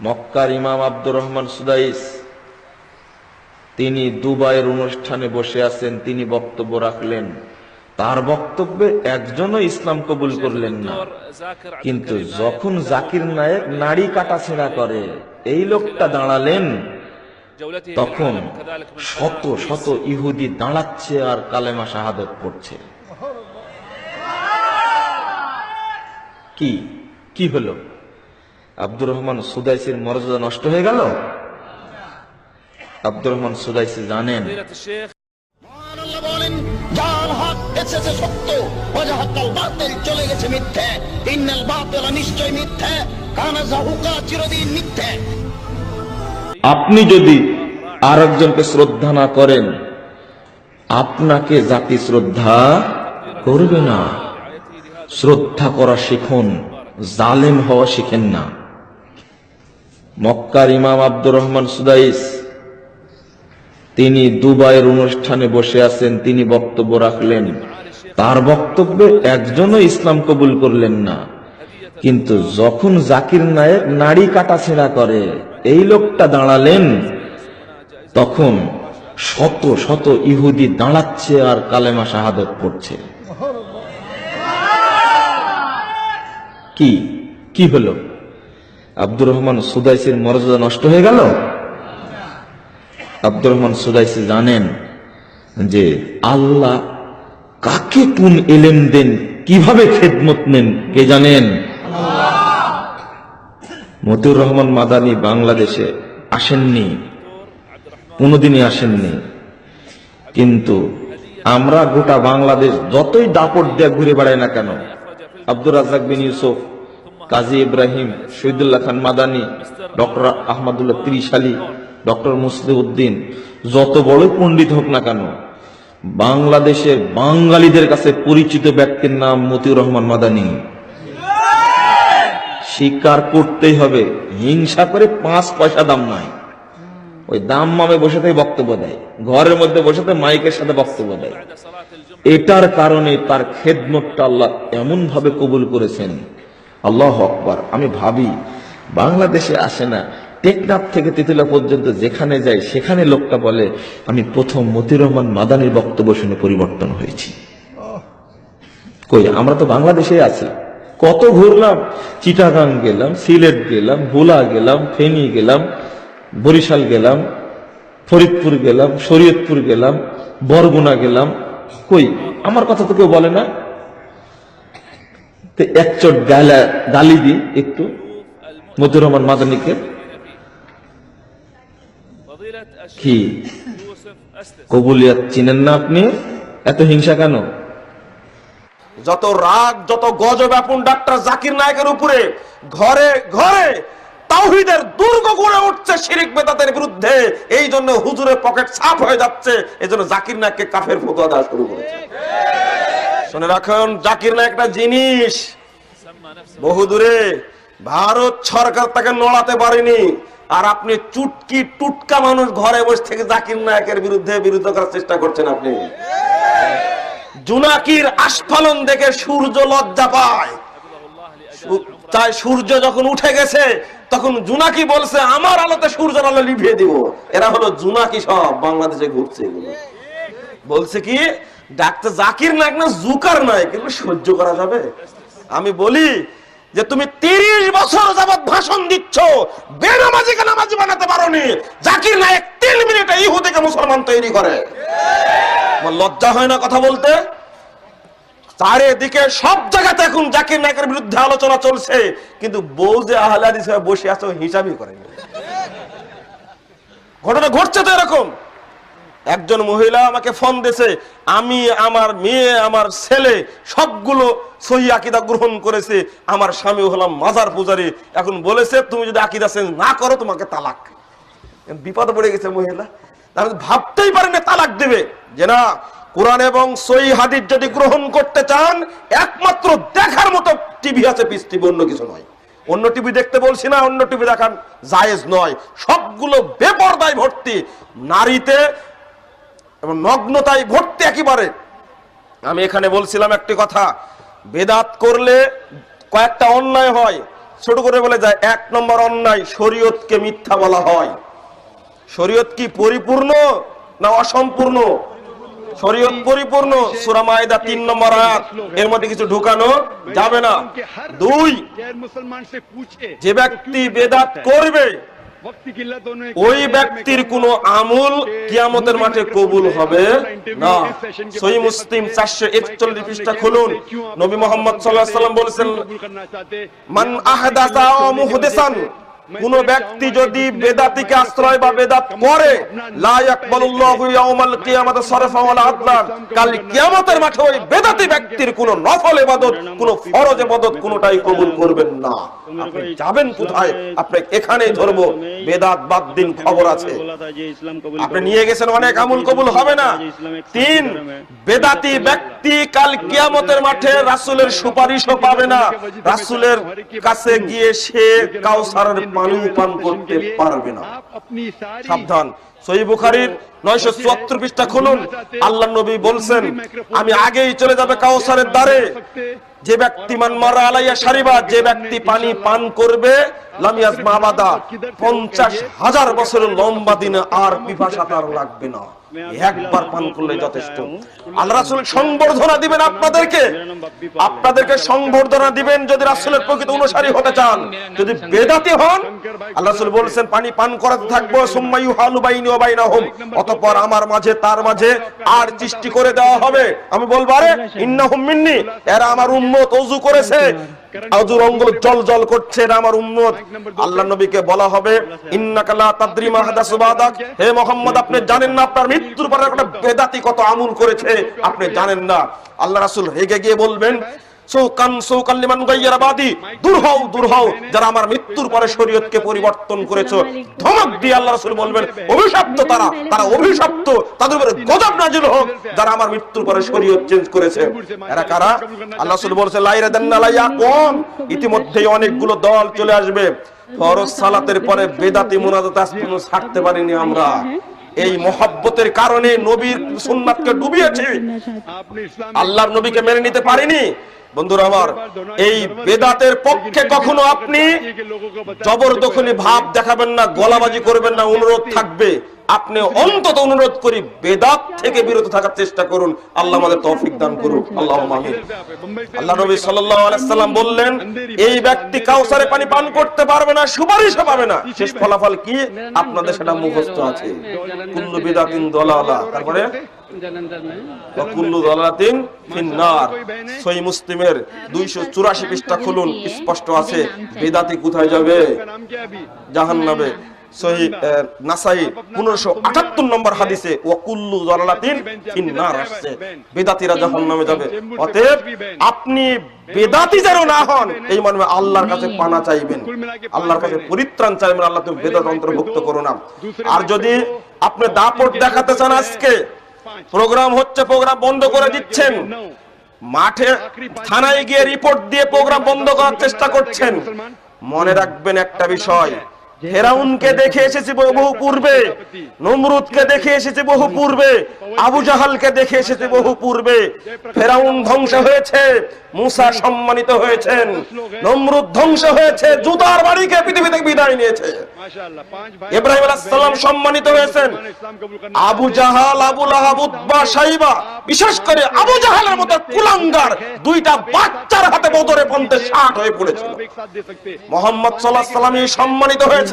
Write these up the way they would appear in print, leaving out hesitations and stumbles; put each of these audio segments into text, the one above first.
মক্কার ইমাম আব্দুর রহমান সুদাইস তিনি দুবাইয়ের অনুষ্ঠানে বসে আছেন, তিনি বক্তব্য রাখলেন। তার বক্তব্যে একজনও ইসলাম কবুল করলেন না। কিন্তু যখন জাকির নায়েক নাড়ি কাটাছেঁড়া করে এই লোকটা দাঁড়ালেন, তখন শত শত ইহুদি দাঁড়াচ্ছে আর কালেমা শাহাদাত পড়ছে। কি হলো? আব্দুর রহমান সুদাইসির মর্যাদা নষ্ট হয়ে গেল? আব্দুর রহমান সুদাইসি জানেন চলে গেছে মিথ্যে, ইন্নাল বাতিল নিশ্চয় মিথ্যে, কানা যাহুকা চিরদিন মিথ্যে। আপনি যদি আরেকজনকে শ্রদ্ধা না করেন, আপনাকে জাতি শ্রদ্ধা করবে না। শ্রদ্ধা করা শিখুন, জালেম হওয়া শিখেন না। মক্কার ইমাম আব্দুর রহমান সুদাইস তিনি দুবাইয়ের অনুষ্ঠানে বসে আছেন, তিনি বক্তব্য রাখলেন। তার বক্তব্যে একজনও ইসলাম কবুল করলেন না। কিন্তু যখন জাকির নায়েক নাড়ি কাটাছেঁড়া করে এই লোকটা দাঁড়ালেন, তখন শত শত ইহুদি দাঁড়াচ্ছে আর কালেমা শাহাদাত পড়ছে। কি হলো? আব্দুর রহমান সুদাইসির মর্যাদা নষ্ট হয়ে গেল? আব্দুর রহমান সুদাইসি জানেন যে আল্লাহ কাকে কোন ইলম দেন, কিভাবে খেদমত নেন, কে জানেন? মতিউর রহমান মাদানী বাংলাদেশে আসেননি, কোনদিনই আসেননি। কিন্তু আমরা গোটা বাংলাদেশ যতই দাপট দিয়ে ঘুরে বেড়াই না কেন, আব্দুর রাজ্জাক বিন ইউসুফ, কাজী ইব্রাহিম, শহীদুল্লাহ খান মাদানী, ডক্টর আহমদুল্লাহ ত্রিশালী, ডক্টর মুসলিউদ্দিন, যত বড় পণ্ডিত হোক না কেন, বাংলাদেশের বাঙালিদের কাছে পরিচিত ব্যক্তির নাম মতিউর রহমান মাদানী। স্বীকার করতেই হবে, হিংসা করে 5 পয়সা দাম নাই। ওই দাম মামে বসে থেকে বক্তব্য দেয়, ঘরের মধ্যে বসে থেকে মাইকের সাথে বক্তব্য দেয়। এটার কারণে তার খেদমতটা আল্লাহ এমন ভাবে কবুল করেছেন। আল্লাহু আকবার। আমি ভাবি বাংলাদেশে আসে না, টেকনাফ থেকে তেতুলিয়া পর্যন্ত যেখানে যাই সেখানে লোকটা বলে আমি প্রথম মতিউর রহমান মাদানীর বক্তব্য শুনে পরিবর্তন হয়েছি। কই, আমরা তো বাংলাদেশে আছি। কত ঘুরলাম, চিটাগাং গেলাম, সিলেট গেলাম, ভোলা গেলাম, ফেনী গেলাম, বরিশাল গেলাম, ফরিদপুর গেলাম, শরীয়তপুর গেলাম, বরগুনা গেলাম। কই, আমার কথা তো কেউ বলে না। এক চোট গালি দি একটু মতিউর রহমান মাদানীকে। কি কবুলিয়াত চিনেন না আপনি? এত হিংসা কেন? যত রাগ, যত গজব এখন ডাক্তার জাকির নায়েকের উপরে, ঘরে ঘরে তাওহীদের দুর্গ গড়ে উঠছে শিরক বেদাতের বিরুদ্ধে। এই জন্য হুজুরের পকেট সাফ হয়ে যাচ্ছে, এই জন্য জাকির নায়েককে কাফের ফতোয়া দেওয়া শুরু করেছে। শুনে রাখুন, জাকির নায়েক একটা জিনিস, বহু দূরে, ভারত সরকার তাকে নড়াতে পারেনি। আর আপনি চুটকি টুটকা মানুষ ঘরে বসে থেকে জাকির নায়েকের বিরুদ্ধে করার চেষ্টা করছেন। আপনি জুনাকির আস্ফালন দেখে সূর্য লজ্জা পায়, তাই সূর্য যখন উঠে গেছে তখন জুনাকি বলছে আমার আলোতে সূর্যের আলো লিভিয়ে দিব। এরা হলো জুনাকি, সব বাংলাদেশে ঘুরছে এগুলো। বলছে কি ডাক্তার জাকির নায়েক না জুকার নায়েক, এগুলো সহ্য করা যাবে? আমি বলি যে তুমি 30 বছর যাবত ভাষণ দিচ্ছ, বেনামাজিকে নামাজি বানাতে পারোনি। জাকির নায়েক 3 মিনিটে ইহুদিকে মুসলমান তৈরি করে। আমার লজ্জা হয় না কথা বলতে? চারিদিকে সব জায়গাতে এখন জাকির নায়েকের বিরুদ্ধে আলোচনা চলছে, কিন্তু বউ যে আহলে হাদিস হয়ে বসে আছে হিসাবই করেনি। ঘটনা ঘটছে তো এরকম। একজন মহিলা আমাকে ফোন দিয়েছে, আমি, আমার মেয়ে, আমার ছেলে সবগুলো সহি আকীদা গ্রহণ করেছে, আমার স্বামী হলাম মাজার পূজারী। এখন বলেছে তুমি যদি আকীদা চেঞ্জ না করো তোমাকে তালাক। বিপদে পড়ে গেছে মহিলা। তাহলে ভাবতেই পারেন তালাক দেবে। যে না, কোরআন এবং সহি হাদিস যদি গ্রহণ করতে চান, একমাত্র দেখার মতো টিভি আছে, পিস টিভি, অন্য কিছু নয়। অন্য টিভি দেখতে বলছি না, অন্য টিভি দেখান জায়েজ নয়। সবগুলো বেপরদায় ভর্তি, নারীতে এবং নগ্নতায় ভর্তি একেবারে। আমি এখানে বলছিলাম একটি কথা, বেদাত করলে কয়েকটা অন্যায় হয়, ছোট করে বলে যায়, 1 নম্বর অন্যায়, শরীয়তকে মিথ্যা বলা হয়। শরীয়ত কি পরিপূর্ণ না অসম্পূর্ণ? শরীয়ত পরিপূর্ণ। সূরা মাইদা 3 নম্বর আয়াত, এর মধ্যে কিছু ঢুকানো যাবে না। 2, যে ব্যক্তি বেদাত করবে ওই ব্যক্তির কোন আমল কিয়ামতের মাঠে কবুল হবে না। সহিহ মুসলিম 441 পৃষ্ঠা খুলুন। নবী মুহাম্মদ সাল্লাল্লাহু আলাইহি ওয়াসাল্লাম বলেছেন, মান আহদাসা মুহদিসান, কোন ব্যক্তি যদি বেদাতিকে আশ্রয় বা বেদাত করে, লা ইয়াকবালুল্লাহু ইয়াউমাল কিয়ামাতি সরফা ওয়ালা আদলান, কাল কিয়ামতের মাঠে ওই বেদাতি ব্যক্তির কোন নফল ইবাদত, কোন ফরজ ইবাদত কোনটাই কবুল করবেন না। আপনি যাবেন কোথায়? আপনি এখানেই ধরবো, বেদাত বাদ দিন, খবর আছে। আপনি নিয়ে গেছেন অনেক, আমল কবুল হবে না। 3, বেদাতি ব্যক্তি কাল কিয়ামতের মাঠে রাসূলের সুপারিশও পাবে না। রাসূলের কাছে গিয়ে সে কাউসারের পানি পান করতে পারবে না। সাবধান। সহিহ বুখারীর 974 পৃষ্ঠা খুলুন। আল্লাহর নবী বলছেন, আমি আগেই চলে যাবে কাউসারের দ্বারে। যে ব্যক্তি মান মারা আলাইয়া শারিবা, যে ব্যক্তি পানি পান করবে, লাম ইয়াজমা আবাদা, 50,000 বছরের লম্বা দিনে আর পিপাসা তার লাগবে না। একবার পান করলে যথেষ্ট। আল্লাহ রাসূল সংবর্ধনা দিবেন আপনাদেরকে সংবর্ধনা দিবেন যদি রাসূলের প্রকৃত অনুসারী হতে চান। যদি বেদাতি হন, আল্লাহ রাসূল বলেছেন পানি পান করাতে থাকবো, সুম্মা ইউহালু বাইনি ওয়া বাইনাহুম, অতঃপর আমার মাঝে তার মাঝে আর সৃষ্টি করে দেওয়া হবে। আমি বলবো, আরে ইন্নাহুম মিন্নি, এরা আমার উম্মত, ওযু করেছে, আযুর অঙ্গুল জল করছে, এরা আমার উম্মত। আল্লাহর নবীকে বলা হবে, ইন্নাকা লা তাদরি মা হাদাসু বাদাক, হে মুহাম্মদ আপনি জানেন না আপনার মৃত্যুর পরে একটা বেদাতি কত আমল করেছে, আপনি জানেন না। আল্লাহ রাসূল রেগে গিয়ে বলবেন, সৌকান লিমান গায়্যারা বাদি, দূর হও যারা আমার মৃত্যুর পরে শরীয়তকে পরিবর্তন করেছো। ধমক দিয়ে আল্লাহ রাসূল বলবেন, অভিশপ্ত তারা অভিশপ্ত, তাদের উপরে গজব নাযিল হোক যারা আমার মৃত্যুর পরে শরীয়ত চেঞ্জ করেছে। এরা কারা? আল্লাহ রাসূল বলেছে, লাইরাদান্না লায়াকুম, ইতিমধ্যেই অনেকগুলো দল চলে আসবে। ফরজ সালাতের পরে বেদাতি মুনাজাত আজ পর্যন্ত ছাড়তে পারিনি আমরা। এই মহব্বতের কারণে নবীর সুন্নাতকে ডুবিয়েছি, আল্লাহর নবীকে মেনে নিতে পারিনি। বন্ধুরা আমার, এই বেদাতের পক্ষে কখনো আপনি জবরদখলি ভাব দেখাবেন না, গলাবাজি করবেন না, অনুরোধ থাকবে। আপনি অন্তত অনুরোধ করি বেদাত থেকে বিরত থাকার চেষ্টা করুন। আল্লাহ আমাদের তৌফিক দান করুন, আল্লাহুম্মা আমিন। আল্লাহ নবী সাল্লাল্লাহু আলাইহি সাল্লাম বললেন, এই ব্যক্তি কাউসারে পানি পান করতে পারবে না, সুপারিশও পাবে না। শেষ ফলাফল কি আপনাদের সেটা মুখস্থ আছে, কুল্লু বিদাতিন দালালা, তারপরে কুল্লু দালালাতিন ফিন্নার। সহিহ মুসলিমের 284 পৃষ্ঠা খুলুন, স্পষ্ট আছে বেদাতি কোথায় যাবে? জাহান্নামে। সহিহ নাসাই 1578 নম্বর হাদিসে ওয়া কুল্লু দালালাতিন ফিন্নার আসছে, বেদাতীরা জাহান্নামে যাবে। অতএব আপনি বেদাতি যেন না হন, এই মর্মে আল্লাহর কাছে পানা চাইবেন, আল্লাহর কাছে পরিত্রাণ চাইবেন, আল্লাহ তুমি বেদাত অন্তর্ভুক্ত করো না। আর যদি আপনি দাপট দেখাতে চান, আজকে প্রোগ্রাম হচ্ছে, প্রোগ্রাম বন্ধ করে দিচ্ছেন, মাঠে থানায় গিয়ে রিপোর্ট দিয়ে প্রোগ্রাম বন্ধ করার চেষ্টা করছেন, মনে রাখবেন একটা বিষয়, ফেরাউনকে দেখে এসেছি বহু পূর্বে, নমরুদকে দেখে এসেছি বহু পূর্বে, আবু জাহালকে দেখে এসেছি বহু পূর্বে। ফেরাউন ধ্বংস হয়েছে, মুসা সম্মানিত হয়েছেন, নমরুদ ধ্বংস হয়েছে, জুতার বাড়িকে পৃথিবী থেকে বিদায় নিয়েছে। ইব্রাহিম আলাইহিস সালাম সম্মানিত হয়েছেন। আবু জাহাল, আবু লাহাব, উতবা, শাইবা, বিশেষ করে আবু জাহালের মতো কুলাঙ্গার দুইটা বাচ্চার হাতে বদরে পন্থে ষাট হয়ে পড়েছিল। মুহাম্মদ সাল্লাল্লাহু আলাইহি ওয়াসাল্লাম সম্মানিত হয়েছেন।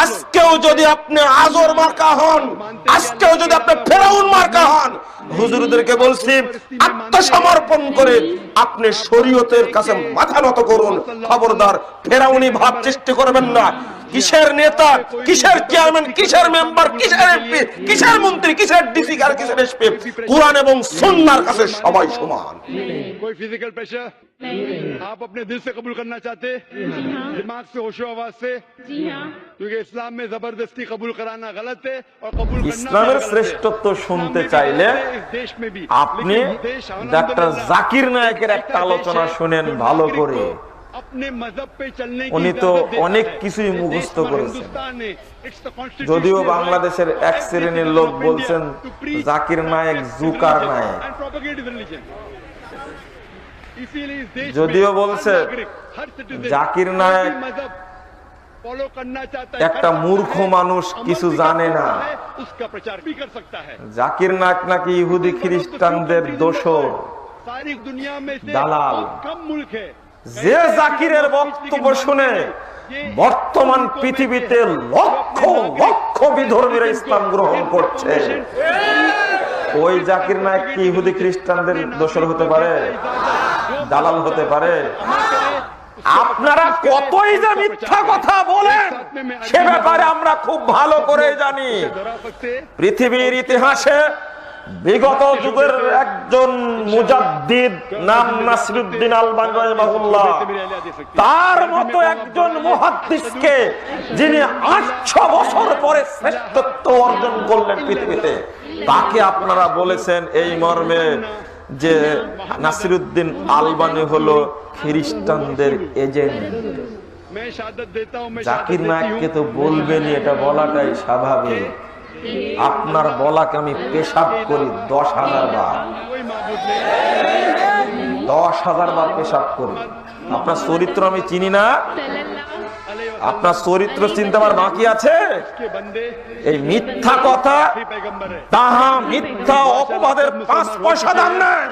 আজকেও যদি আপনি আজর মার্কা হন, আজকেও যদি আপনি ফেরাউন মার্কা হন, হুজুরদেরকে বলছি আত্মসমর্পণ করে আপনি শরীয়তের কাছে মাথা নত করুন। খবরদার ফেরাউনি ভাব সৃষ্টি করবেন না। কিসের নেতা, কিসের চেয়ারম্যান, কিসের মেম্বার, কিসের এমপি, কিসের মন্ত্রী, কিসের ডিসি আর কিসের এসপি, কুরআন এবং সুন্নাহর কাছে সবাই সমান। कोई फिजिकल प्रेशर आप अपने दिल से कबूल करना चाहते, दिमाग से, होशो आवाज से? जी हाँ, क्योंकि इस्लाम में जबरदस्ती कबूल कराना गलत है और कबूल करना। ইসলামের শ্রেষ্ঠত্ব শুনতে চাইলে আপনি ডক্টর জাকির নায়েকের একটা আলোচনা শুনেন ভালো করে। উনি তো অনেক কিছুই মুখস্থ করেছেন, যদিও বাংলাদেশের এক শ্রেণীর লোক বলছেন জাকির নায়েক জুকার নায়েক। इसीलिए इस देश में যদিও हर বলছে नागरिक, हर citizen জাকির कोई নায়েক भी मजहब फॉलो करना चाहता है, একটা कर सकता মূর্খ है, মানুষ, अमल কিছু भी कर জানে सकता না। है, उसका प्रचार भी कर सकता है। জাকির নায়েক নাকি ইহুদি খ্রিস্টানদের দোসর, सारी दुनिया में से দালাল। बहुत कम मुल्क है যে জাকিরের বক্তব্য শুনে বর্তমান পৃথিবীতে লক্ষ লক্ষ বিধর্মীরা ইসলাম গ্রহণ করছে, ওই জাকির নায়েক কি ইহুদি খ্রিস্টানদের দোসর হতে পারে, দালাল হতে পারে? আপনারা কতই যে মিথ্যা কথা বলেন সে ব্যাপারে আমরা খুব ভালো করে জানি। পৃথিবীর ইতিহাসে বিগত যুগের একজন মুজাদ্দিদ নাম নাসিরুদ্দিন আলবানী রাহিমাহুল্লাহ, তার মতো একজন মুহাদ্দিসকে যিনি 800 বছর পরে শ্রেষ্ঠত্ব অর্জন করলেন পৃথিবীতে, তাকে আপনারা বলেছেন এই মর্মে যে নাসিরুদ্দিন আলবানী হলো খ্রিস্টানদের এজেন্ট। জাকির নায়েককে তো বলবেনই, এটা বলাটাই স্বাভাবিক। আপনার বলাকে আমি পেশাব করি 10,000 বার, 10,000 বার পেশাব করি। আপনার চরিত্র আমি চিনি না, আপনার চরিত্র চিনতে আমার বাকি আছে? এই মিথ্যা কথা, তাহা মিথ্যা অপবাদের 5 পয়সা দাম নাই।